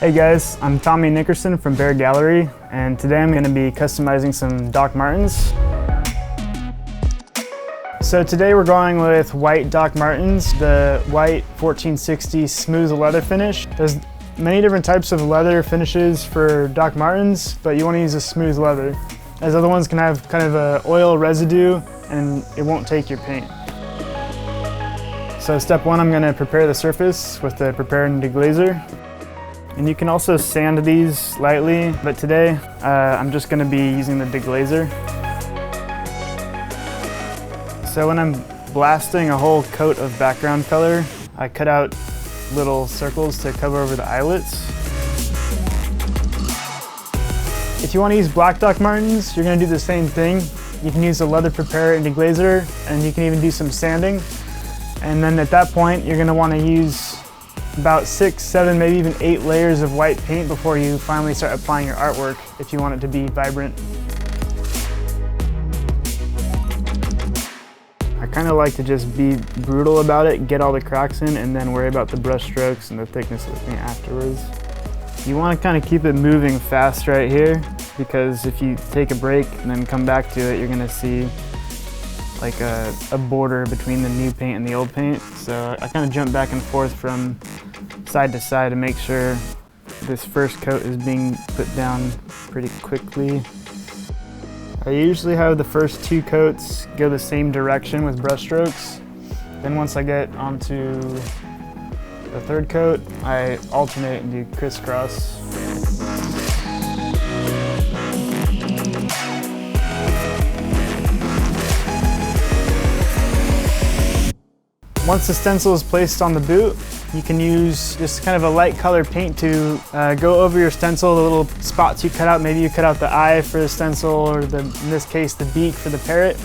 Hey guys, I'm Tommy Nickerson from Bear Gallery, and today I'm going to be customizing some Doc Martens. So today we're going with white Doc Martens, the white 1460 smooth leather finish. There's many different types of leather finishes for Doc Martens, but you want to use a smooth leather, as other ones can have kind of a oil residue and it won't take your paint. So step one, I'm going to prepare the surface with the Prepare and Deglazer. And you can also sand these lightly, but today I'm just going to be using the Deglazer. So when I'm blasting a whole coat of background color, I cut out little circles to cover over the eyelets. If you want to use black Doc Martens, you're going to do the same thing. You can use the leather Prepare and Deglazer, and you can even do some sanding. And then at that point, you're going to want to use about 6, 7, maybe even 8 layers of white paint before you finally start applying your artwork if you want it to be vibrant. I kind of like to just be brutal about it, get all the cracks in, and then worry about the brush strokes and the thickness of the paint afterwards. You want to kind of keep it moving fast right here, because if you take a break and then come back to it, you're going to see like a border between the new paint and the old paint. So I kind of jump back and forth from side to side to make sure this first coat is being put down pretty quickly. I usually have the first 2 coats go the same direction with brush strokes. Then once I get onto the 3rd coat, I alternate and do crisscross. Once the stencil is placed on the boot, you can use just kind of a light color paint to go over your stencil, the little spots you cut out. Maybe you cut out the eye for the stencil, or in this case, the beak for the parrot.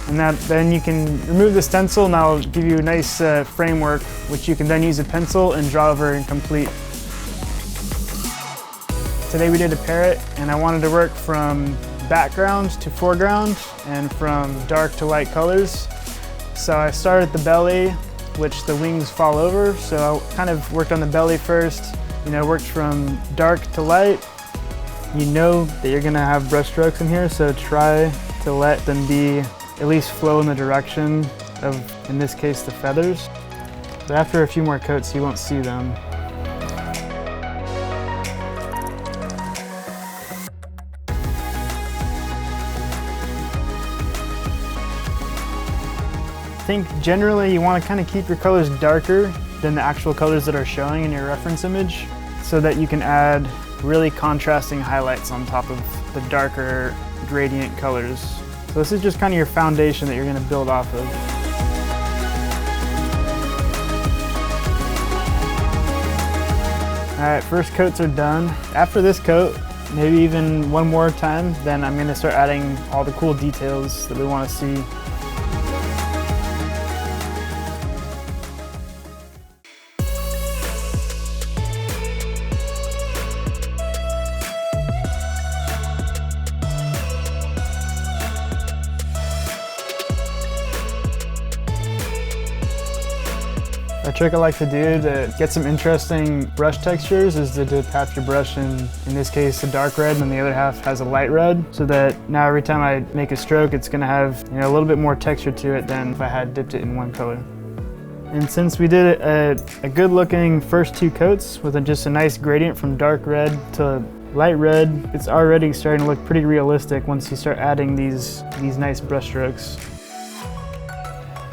And then you can remove the stencil, and that'll give you a nice framework, which you can then use a pencil and draw over and complete. Today we did a parrot, and I wanted to work from background to foreground and from dark to light colors. So I started at the belly, which the wings fall over. So I kind of worked on the belly first, worked from dark to light. You know that you're gonna have brush strokes in here, so try to let them be at least flow in the direction of, in this case, the feathers. But after a few more coats, you won't see them. I think generally you want to kind of keep your colors darker than the actual colors that are showing in your reference image, so that you can add really contrasting highlights on top of the darker gradient colors. So this is just kind of your foundation that you're going to build off of. Alright, first coats are done. After this coat, maybe even one more time, then I'm going to start adding all the cool details that we want to see. A trick I like to do to get some interesting brush textures is to dip half your brush in this case, a dark red, and then the other half has a light red, so that now every time I make a stroke, it's gonna have a little bit more texture to it than if I had dipped it in one color. And since we did a good looking first 2 coats with just a nice gradient from dark red to light red, it's already starting to look pretty realistic once you start adding these nice brush strokes.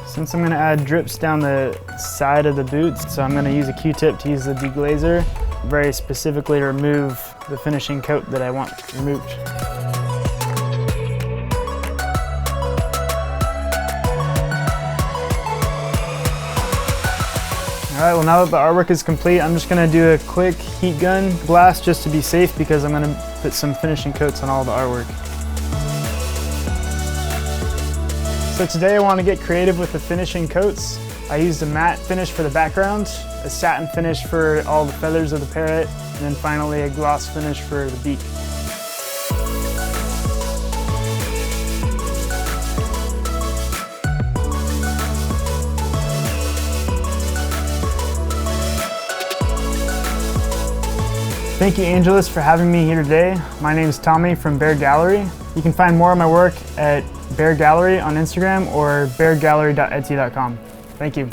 Since I'm going to add drips down the side of the boots, so I'm going to use a Q-tip to use the Deglazer, very specifically to remove the finishing coat that I want removed. Alright, well now that the artwork is complete, I'm just going to do a quick heat gun blast just to be safe, because I'm going to put some finishing coats on all the artwork. So today I want to get creative with the finishing coats. I used a matte finish for the background, a satin finish for all the feathers of the parrot, and then finally a gloss finish for the beak. Thank you, Angelus, for having me here today. My name is Tommy from Bear Gallery. You can find more of my work at Bear Gallery on Instagram or beargallery.etsy.com. Thank you.